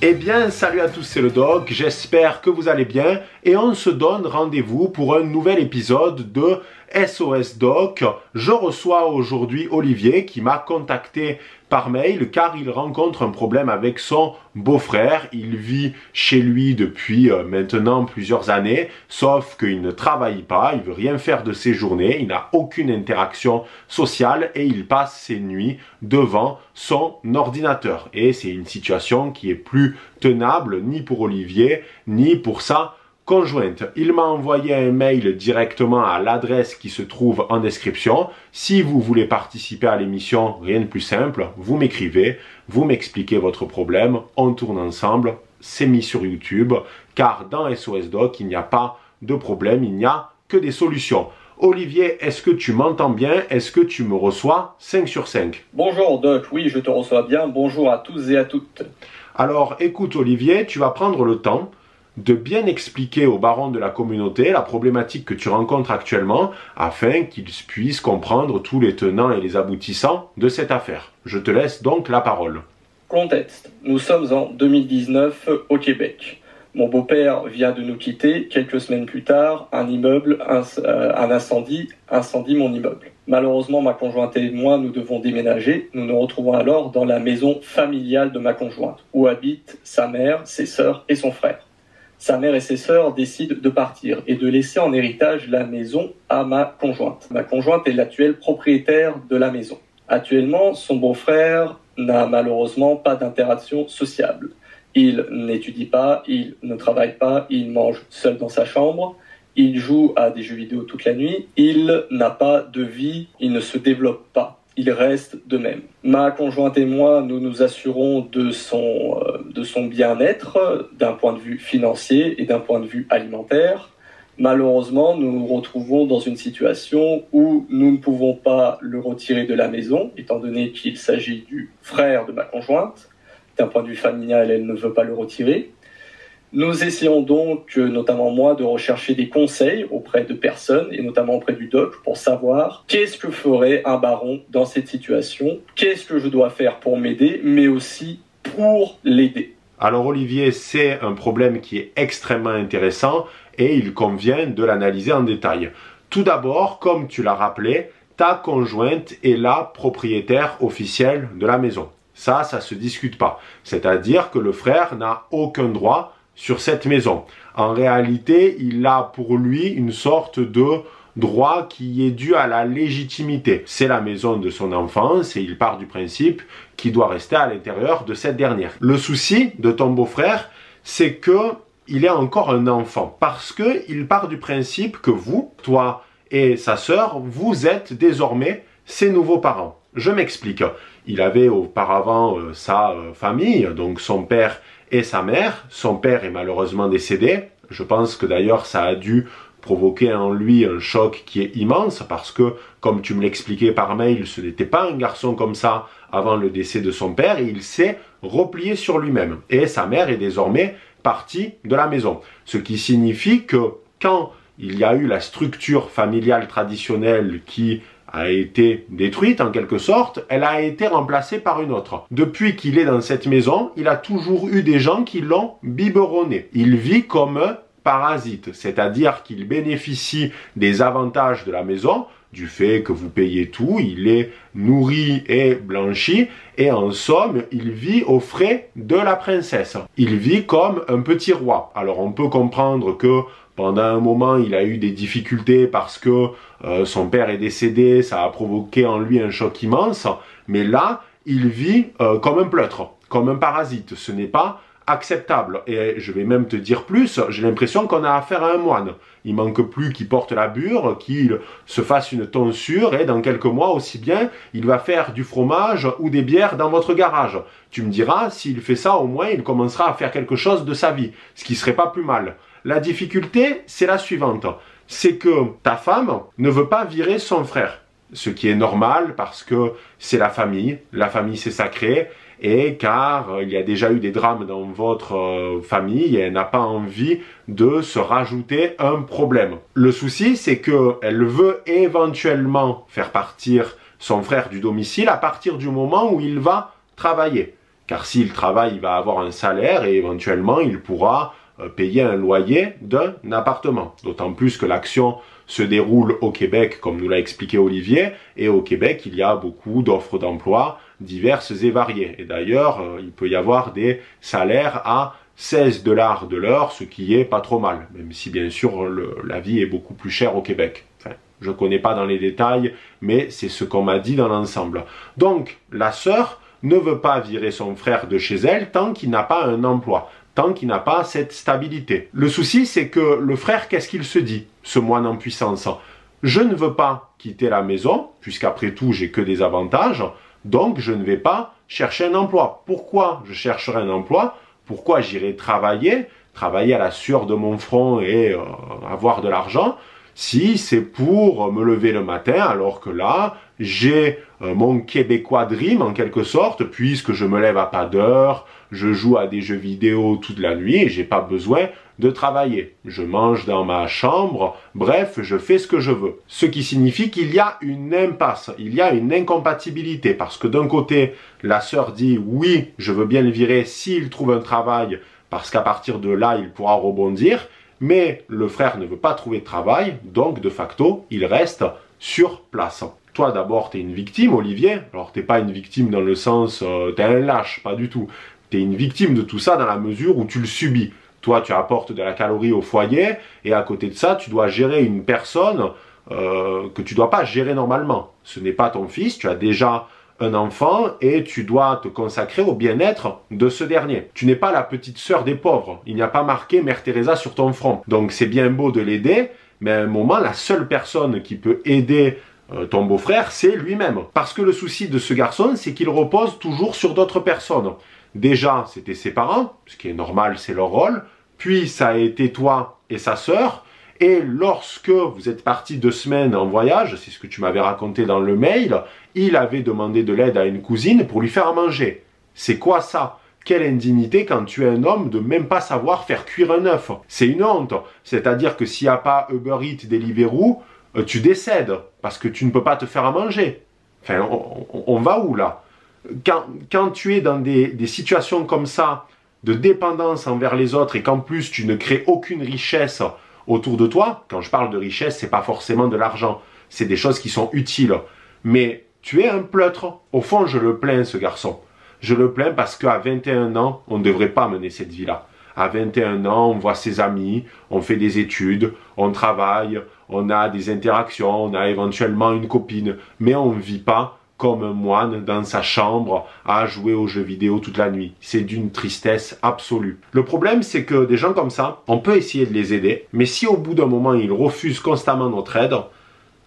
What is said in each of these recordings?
Eh bien, salut à tous, c'est le Doc, j'espère que vous allez bien et on se donne rendez-vous pour un nouvel épisode de SOS Doc. Je reçois aujourd'hui Olivier qui m'a contacté par mail car il rencontre un problème avec son beau-frère. Il vit chez lui depuis maintenant plusieurs années, sauf qu'il ne travaille pas, il veut rien faire de ses journées, il n'a aucune interaction sociale et il passe ses nuits devant son ordinateur. Et c'est une situation qui est plus tenable ni pour Olivier ni pour sa conjointe. Il m'a envoyé un mail directement à l'adresse qui se trouve en description. Si vous voulez participer à l'émission, rien de plus simple, vous m'écrivez, vous m'expliquez votre problème, on tourne ensemble, c'est mis sur YouTube, car dans SOS Doc, il n'y a pas de problème, il n'y a que des solutions. Olivier, est-ce que tu m'entends bien? Est-ce que tu me reçois 5 sur 5? Bonjour Doc, oui, je te reçois bien. Bonjour à tous et à toutes. Alors, écoute Olivier, tu vas prendre le temps de bien expliquer aux barons de la communauté la problématique que tu rencontres actuellement afin qu'ils puissent comprendre tous les tenants et les aboutissants de cette affaire. Je te laisse donc la parole. Contexte. Nous sommes en 2019 au Québec. Mon beau-père vient de nous quitter. Quelques semaines plus tard, un incendie mon immeuble. Malheureusement, ma conjointe et moi, nous devons déménager. Nous nous retrouvons alors dans la maison familiale de ma conjointe, où habitent sa mère, ses sœurs et son frère. Sa mère et ses sœurs décident de partir et de laisser en héritage la maison à ma conjointe. Ma conjointe est l'actuelle propriétaire de la maison. Actuellement, son beau-frère n'a malheureusement pas d'interaction sociable. Il n'étudie pas, il ne travaille pas, il mange seul dans sa chambre, il joue à des jeux vidéo toute la nuit, il n'a pas de vie, il ne se développe pas. Il reste de même. Ma conjointe et moi, nous nous assurons de son bien-être d'un point de vue financier et d'un point de vue alimentaire. Malheureusement, nous nous retrouvons dans une situation où nous ne pouvons pas le retirer de la maison, étant donné qu'il s'agit du frère de ma conjointe. D'un point de vue familial, elle ne veut pas le retirer. Nous essayons donc, notamment moi, de rechercher des conseils auprès de personnes, et notamment auprès du doc, pour savoir qu'est-ce que ferait un baron dans cette situation, qu'est-ce que je dois faire pour m'aider, mais aussi pour l'aider. Alors Olivier, c'est un problème qui est extrêmement intéressant et il convient de l'analyser en détail. Tout d'abord, comme tu l'as rappelé, ta conjointe est la propriétaire officielle de la maison. Ça se discute pas. C'est-à-dire que le frère n'a aucun droit sur cette maison. En réalité, il a pour lui une sorte de droit qui est dû à la légitimité. C'est la maison de son enfance et il part du principe qu'il doit rester à l'intérieur de cette dernière. Le souci de ton beau-frère, c'est que il est encore un enfant parce que il part du principe que vous, toi et sa sœur, vous êtes désormais ses nouveaux parents. Je m'explique. Il avait auparavant sa famille, donc son père et sa mère. Son père est malheureusement décédé. Je pense que d'ailleurs ça a dû provoquer en lui un choc qui est immense parce que, comme tu me l'expliquais par mail, ce n'était pas un garçon comme ça avant le décès de son père et il s'est replié sur lui-même. Et sa mère est désormais partie de la maison. Ce qui signifie que quand il y a eu la structure familiale traditionnelle qui a été détruite en quelque sorte, elle a été remplacée par une autre. Depuis qu'il est dans cette maison, il a toujours eu des gens qui l'ont biberonné. Il vit comme un parasite, c'est-à-dire qu'il bénéficie des avantages de la maison, du fait que vous payez tout, il est nourri et blanchi, et en somme, il vit aux frais de la princesse. Il vit comme un petit roi. Alors on peut comprendre que pendant un moment, il a eu des difficultés parce que son père est décédé, ça a provoqué en lui un choc immense, mais là, il vit comme un pleutre, comme un parasite. Ce n'est pas acceptable. Et je vais même te dire plus, j'ai l'impression qu'on a affaire à un moine. Il manque plus qu'il porte la bure, qu'il se fasse une tonsure et dans quelques mois aussi bien, il va faire du fromage ou des bières dans votre garage. Tu me diras, s'il fait ça, au moins il commencera à faire quelque chose de sa vie, ce qui serait pas plus mal. La difficulté, c'est la suivante. C'est que ta femme ne veut pas virer son frère. Ce qui est normal parce que c'est la famille c'est sacré, et car il y a déjà eu des drames dans votre famille et elle n'a pas envie de se rajouter un problème. Le souci, c'est qu'elle veut éventuellement faire partir son frère du domicile à partir du moment où il va travailler. Car s'il travaille, il va avoir un salaire et éventuellement il pourra payer un loyer d'un appartement. D'autant plus que l'action se déroule au Québec, comme nous l'a expliqué Olivier, et au Québec, il y a beaucoup d'offres d'emploi diverses et variées. Et d'ailleurs, il peut y avoir des salaires à 16 $ de l'heure, ce qui est pas trop mal, même si bien sûr la vie est beaucoup plus chère au Québec. Enfin, je connais pas dans les détails, mais c'est ce qu'on m'a dit dans l'ensemble. Donc, la sœur ne veut pas virer son frère de chez elle tant qu'il n'a pas un emploi, tant qu'il n'a pas cette stabilité. Le souci, c'est que le frère, qu'est-ce qu'il se dit, ce moine en puissance? Je ne veux pas quitter la maison, puisqu'après tout, j'ai que des avantages, donc je ne vais pas chercher un emploi. Pourquoi je chercherai un emploi? Pourquoi j'irai travailler à la sueur de mon front et avoir de l'argent, si c'est pour me lever le matin, alors que là, j'ai mon Québécois Dream en quelque sorte, puisque je me lève à pas d'heure, je joue à des jeux vidéo toute la nuit et j'ai pas besoin de travailler. Je mange dans ma chambre, bref, je fais ce que je veux. Ce qui signifie qu'il y a une impasse, il y a une incompatibilité, parce que d'un côté, la sœur dit oui, je veux bien le virer s'il trouve un travail, parce qu'à partir de là, il pourra rebondir, mais le frère ne veut pas trouver de travail, donc de facto, il reste sur place. Toi d'abord, tu es une victime, Olivier. Alors t'es pas une victime dans le sens, t'es un lâche, pas du tout. Tu es une victime de tout ça dans la mesure où tu le subis. Toi, tu apportes de la calorie au foyer, et à côté de ça, tu dois gérer une personne que tu dois pas gérer normalement. Ce n'est pas ton fils, tu as déjà un enfant et tu dois te consacrer au bien-être de ce dernier. Tu n'es pas la petite sœur des pauvres. Il n'y a pas marqué Mère Teresa sur ton front. Donc c'est bien beau de l'aider, mais à un moment, la seule personne qui peut aider ton beau-frère, c'est lui-même. Parce que le souci de ce garçon, c'est qu'il repose toujours sur d'autres personnes. Déjà, c'était ses parents, ce qui est normal, c'est leur rôle. Puis, ça a été toi et sa sœur. Et lorsque vous êtes partis 2 semaines en voyage, c'est ce que tu m'avais raconté dans le mail, il avait demandé de l'aide à une cousine pour lui faire à manger. C'est quoi ça? Quelle indignité quand tu es un homme de même pas savoir faire cuire un œuf. C'est une honte. C'est-à-dire que s'il n'y a pas Uber Eats, Deliveroo, tu décèdes parce que tu ne peux pas te faire à manger. Enfin, on va où là? Quand tu es dans des situations comme ça, de dépendance envers les autres et qu'en plus tu ne crées aucune richesse autour de toi, quand je parle de richesse, c'est pas forcément de l'argent, c'est des choses qui sont utiles. Mais tu es un pleutre. Au fond, je le plains, ce garçon. Je le plains parce qu'à 21 ans, on ne devrait pas mener cette vie-là. À 21 ans, on voit ses amis, on fait des études, on travaille, on a des interactions, on a éventuellement une copine, mais on ne vit pas comme un moine dans sa chambre à jouer aux jeux vidéo toute la nuit. C'est d'une tristesse absolue. Le problème, c'est que des gens comme ça, on peut essayer de les aider, mais si au bout d'un moment, ils refusent constamment notre aide,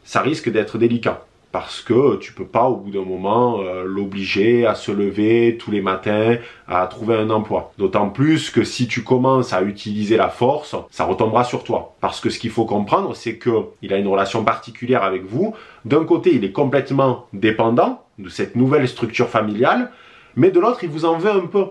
ça risque d'être délicat. Parce que tu peux pas au bout d'un moment l'obliger à se lever tous les matins, à trouver un emploi. D'autant plus que si tu commences à utiliser la force, ça retombera sur toi. Parce que ce qu'il faut comprendre, c'est qu'il a une relation particulière avec vous. D'un côté, il est complètement dépendant de cette nouvelle structure familiale, mais de l'autre, il vous en veut un peu.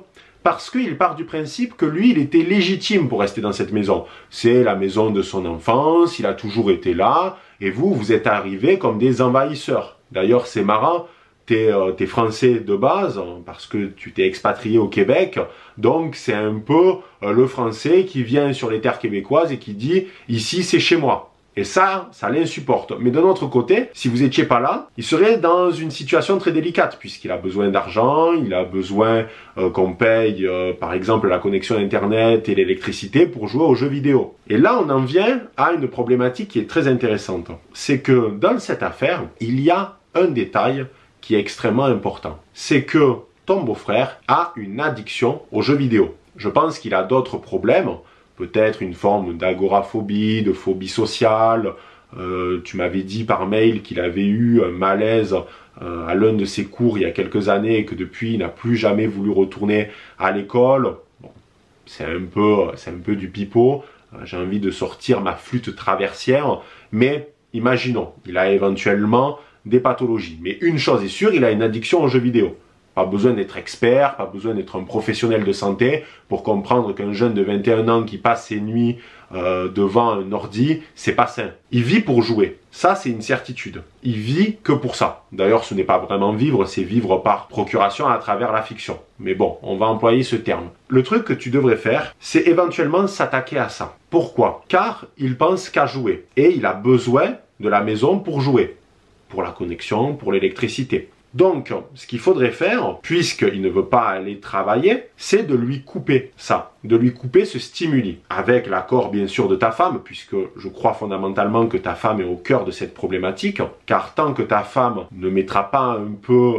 Parce qu'il part du principe que lui, il était légitime pour rester dans cette maison. C'est la maison de son enfance, il a toujours été là, et vous, vous êtes arrivés comme des envahisseurs. D'ailleurs, c'est marrant, t'es français de base, parce que tu t'es expatrié au Québec, donc c'est un peu le français qui vient sur les terres québécoises et qui dit « ici, c'est chez moi ». Et ça l'insupporte. Mais d'un autre côté, si vous n'étiez pas là, il serait dans une situation très délicate, puisqu'il a besoin d'argent, il a besoin qu'on paye, par exemple, la connexion Internet et l'électricité pour jouer aux jeux vidéo. Et là, on en vient à une problématique qui est très intéressante. C'est que dans cette affaire, il y a un détail qui est extrêmement important. C'est que ton beau-frère a une addiction aux jeux vidéo. Je pense qu'il a d'autres problèmes, peut-être une forme d'agoraphobie, de phobie sociale. Tu m'avais dit par mail qu'il avait eu un malaise à l'un de ses cours il y a quelques années et que depuis il n'a plus jamais voulu retourner à l'école. Bon, c'est un peu du pipeau. J'ai envie de sortir ma flûte traversière, mais imaginons, il a éventuellement des pathologies. Mais une chose est sûre, il a une addiction aux jeux vidéo. Pas besoin d'être expert, pas besoin d'être un professionnel de santé pour comprendre qu'un jeune de 21 ans qui passe ses nuits devant un ordi, c'est pas sain. Il vit pour jouer. Ça, c'est une certitude. Il vit que pour ça. D'ailleurs, ce n'est pas vraiment vivre, c'est vivre par procuration à travers la fiction. Mais bon, on va employer ce terme. Le truc que tu devrais faire, c'est éventuellement s'attaquer à ça. Pourquoi? Car il pense qu'à jouer. Et il a besoin de la maison pour jouer. Pour la connexion, pour l'électricité. Donc, ce qu'il faudrait faire, puisqu'il ne veut pas aller travailler, c'est de lui couper ça, de lui couper ce stimuli, avec l'accord bien sûr de ta femme, puisque je crois fondamentalement que ta femme est au cœur de cette problématique, car tant que ta femme ne mettra pas un peu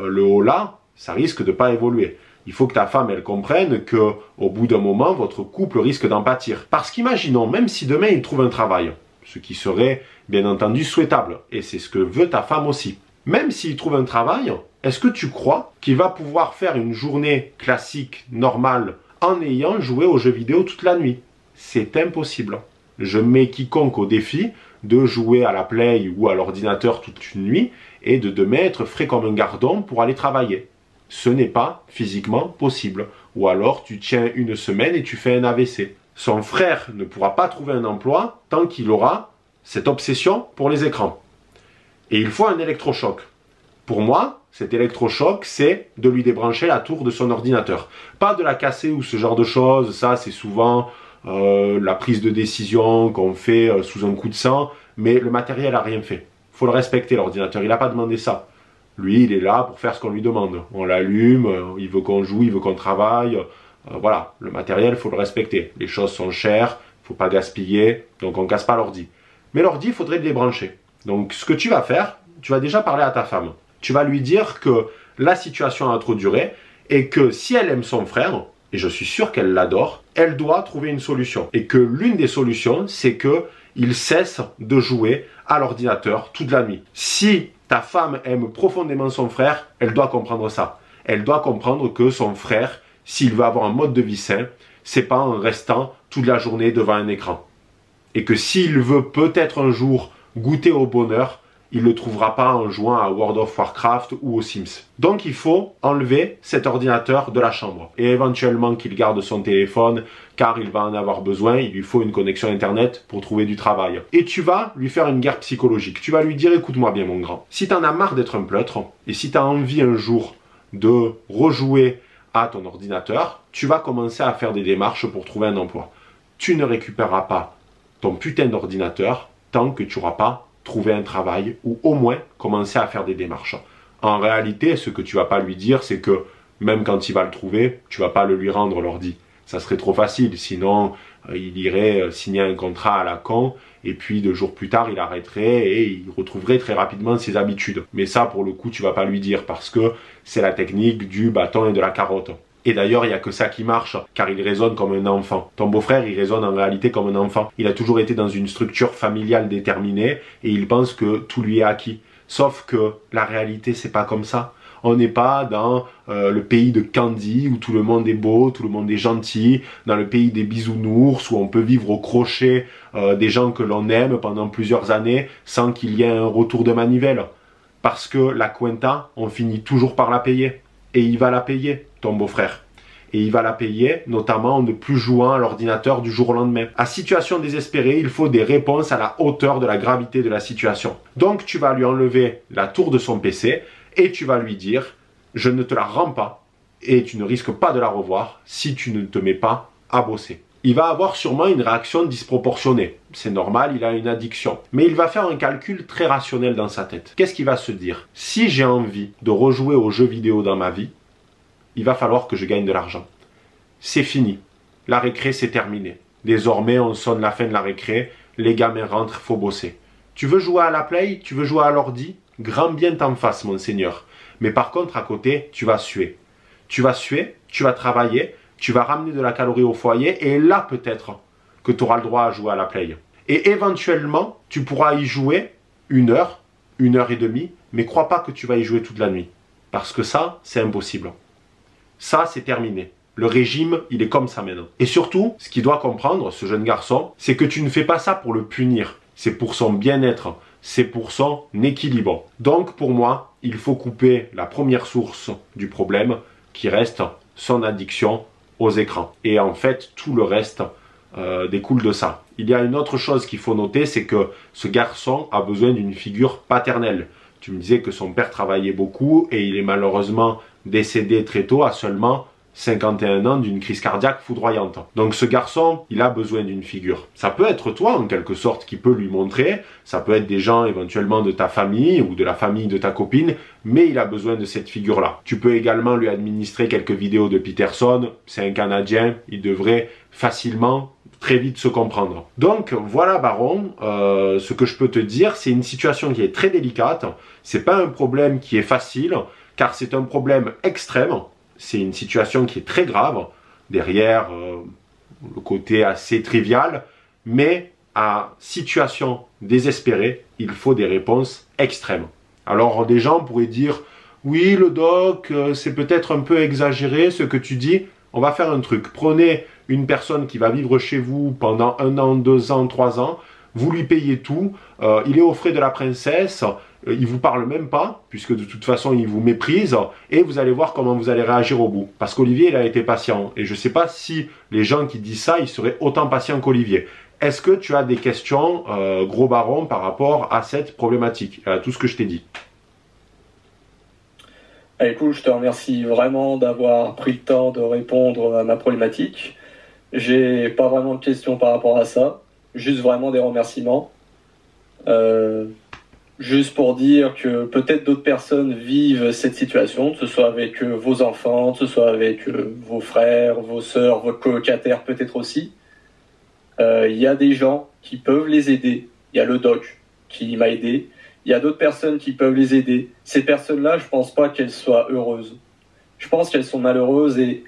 le haut là, ça risque de pas évoluer. Il faut que ta femme, elle comprenne que, au bout d'un moment, votre couple risque d'en pâtir. Parce qu'imaginons, même si demain il trouve un travail, ce qui serait bien entendu souhaitable, et c'est ce que veut ta femme aussi. Même s'il trouve un travail, est-ce que tu crois qu'il va pouvoir faire une journée classique, normale, en ayant joué aux jeux vidéo toute la nuit? C'est impossible. Je mets quiconque au défi de jouer à la Play ou à l'ordinateur toute une nuit et de demain être frais comme un gardon pour aller travailler. Ce n'est pas physiquement possible. Ou alors tu tiens une semaine et tu fais un AVC. Son frère ne pourra pas trouver un emploi tant qu'il aura cette obsession pour les écrans. Et il faut un électrochoc. Pour moi, cet électrochoc, c'est de lui débrancher la tour de son ordinateur. Pas de la casser ou ce genre de choses, ça c'est souvent la prise de décision qu'on fait sous un coup de sang, mais le matériel n'a rien fait. Il faut le respecter, l'ordinateur, il n'a pas demandé ça. Lui, il est là pour faire ce qu'on lui demande. On l'allume, il veut qu'on joue, il veut qu'on travaille. Voilà, le matériel, il faut le respecter. Les choses sont chères, il ne faut pas gaspiller, donc on ne casse pas l'ordi. Mais l'ordi, il faudrait le débrancher. Donc, ce que tu vas faire, tu vas déjà parler à ta femme. Tu vas lui dire que la situation a trop duré et que si elle aime son frère, et je suis sûr qu'elle l'adore, elle doit trouver une solution. Et que l'une des solutions, c'est qu'il cesse de jouer à l'ordinateur toute la nuit. Si ta femme aime profondément son frère, elle doit comprendre ça. Elle doit comprendre que son frère, s'il veut avoir un mode de vie sain, c'est pas en restant toute la journée devant un écran. Et que s'il veut peut-être un jour goûter au bonheur, il ne le trouvera pas en jouant à World of Warcraft ou aux Sims. Donc il faut enlever cet ordinateur de la chambre. Et éventuellement qu'il garde son téléphone, car il va en avoir besoin, il lui faut une connexion internet pour trouver du travail. Et tu vas lui faire une guerre psychologique. Tu vas lui dire, écoute-moi bien mon grand, si tu en as marre d'être un pleutre, et si tu as envie un jour de rejouer à ton ordinateur, tu vas commencer à faire des démarches pour trouver un emploi. Tu ne récupéreras pas ton putain d'ordinateur tant que tu n'auras pas trouvé un travail ou au moins commencer à faire des démarches. En réalité, ce que tu vas pas lui dire, c'est que même quand il va le trouver, tu vas pas le lui rendre l'ordi. Ça serait trop facile, sinon il irait signer un contrat à la con et puis 2 jours plus tard, il arrêterait et il retrouverait très rapidement ses habitudes. Mais ça, pour le coup, tu vas pas lui dire parce que c'est la technique du bâton et de la carotte. Et d'ailleurs, il n'y a que ça qui marche, car il raisonne comme un enfant. Ton beau-frère, il raisonne en réalité comme un enfant. Il a toujours été dans une structure familiale déterminée et il pense que tout lui est acquis. Sauf que la réalité, c'est pas comme ça. On n'est pas dans le pays de Candy où tout le monde est beau, tout le monde est gentil, dans le pays des bisounours où on peut vivre au crochet des gens que l'on aime pendant plusieurs années sans qu'il y ait un retour de manivelle. Parce que la cuenta, on finit toujours par la payer. Et il va la payer, ton beau-frère. Et il va la payer, notamment en ne plus jouant à l'ordinateur du jour au lendemain. À situation désespérée, il faut des réponses à la hauteur de la gravité de la situation. Donc tu vas lui enlever la tour de son PC et tu vas lui dire « Je ne te la rends pas et tu ne risques pas de la revoir si tu ne te mets pas à bosser. » Il va avoir sûrement une réaction disproportionnée. C'est normal, il a une addiction. Mais il va faire un calcul très rationnel dans sa tête. Qu'est-ce qu'il va se dire? Si j'ai envie de rejouer aux jeux vidéo dans ma vie, il va falloir que je gagne de l'argent. C'est fini. La récré, c'est terminé. Désormais, on sonne la fin de la récré. Les gamins rentrent, il faut bosser. Tu veux jouer à la Play? Tu veux jouer à l'ordi? Grand bien t'en fasse, mon seigneur. Mais par contre, à côté, tu vas suer. Tu vas suer, tu vas travailler, tu vas ramener de la calorie au foyer et là, peut-être, que tu auras le droit à jouer à la Play. Et éventuellement, tu pourras y jouer 1 heure, 1 heure et demie, mais crois pas que tu vas y jouer toute la nuit. Parce que ça, c'est impossible. Ça, c'est terminé. Le régime, il est comme ça maintenant. Et surtout, ce qu'il doit comprendre, ce jeune garçon, c'est que tu ne fais pas ça pour le punir. C'est pour son bien-être. C'est pour son équilibre. Donc, pour moi, il faut couper la première source du problème, qui reste son addiction aux écrans. Et en fait, tout le reste découle de ça. Il y a une autre chose qu'il faut noter, c'est que ce garçon a besoin d'une figure paternelle. Tu me disais que son père travaillait beaucoup et il est malheureusement décédé très tôt à seulement 51 ans d'une crise cardiaque foudroyante. Donc ce garçon, il a besoin d'une figure. Ça peut être toi en quelque sorte qui peut lui montrer, ça peut être des gens éventuellement de ta famille ou de la famille de ta copine, mais il a besoin de cette figure-là. Tu peux également lui administrer quelques vidéos de Peterson, c'est un Canadien, il devrait facilement, très vite se comprendre. Donc voilà Baron, ce que je peux te dire, c'est une situation qui est très délicate, c'est pas un problème qui est facile, car c'est un problème extrême. C'est une situation qui est très grave, derrière le côté assez trivial, mais à situation désespérée, il faut des réponses extrêmes. Alors des gens pourraient dire, oui le doc, c'est peut-être un peu exagéré ce que tu dis, on va faire un truc. Prenez une personne qui va vivre chez vous pendant 1 an, 2 ans, 3 ans, vous lui payez tout, il est aux frais de la princesse, il vous parle même pas, puisque de toute façon il vous méprise, et vous allez voir comment vous allez réagir au bout. Parce qu'Olivier, il a été patient, et je ne sais pas si les gens qui disent ça, ils seraient autant patients qu'Olivier. Est-ce que tu as des questions, gros baron, par rapport à cette problématique, à tout ce que je t'ai dit? Écoute, je te remercie vraiment d'avoir pris le temps de répondre à ma problématique. J'ai pas vraiment de questions par rapport à ça, juste vraiment des remerciements. Juste pour dire que peut-être d'autres personnes vivent cette situation, que ce soit avec vos enfants, que ce soit avec vos frères, vos sœurs, vos colocataires peut-être aussi. Il y a des gens qui peuvent les aider. Il y a le doc qui m'a aidé. Il y a d'autres personnes qui peuvent les aider. Ces personnes-là, je pense pas qu'elles soient heureuses. Je pense qu'elles sont malheureuses et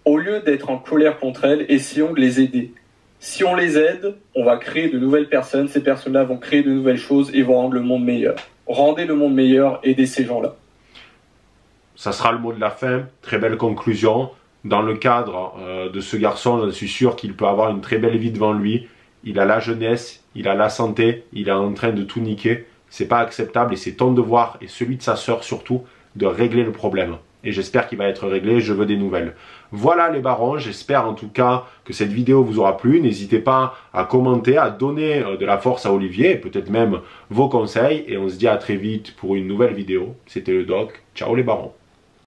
au lieu d'être en colère contre elles, essayons de les aider. Si on les aide, on va créer de nouvelles personnes. Ces personnes-là vont créer de nouvelles choses et vont rendre le monde meilleur. Rendez le monde meilleur, aidez ces gens-là. Ça sera le mot de la fin. Très belle conclusion. Dans le cadre de ce garçon, je suis sûr qu'il peut avoir une très belle vie devant lui. Il a la jeunesse, il a la santé, il est en train de tout niquer. C'est pas acceptable et c'est ton devoir, et celui de sa sœur surtout, de régler le problème. Et j'espère qu'il va être réglé, je veux des nouvelles. Voilà les barons, j'espère en tout cas que cette vidéo vous aura plu. N'hésitez pas à commenter, à donner de la force à Olivier, et peut-être même vos conseils. Et on se dit à très vite pour une nouvelle vidéo. C'était le doc, ciao les barons.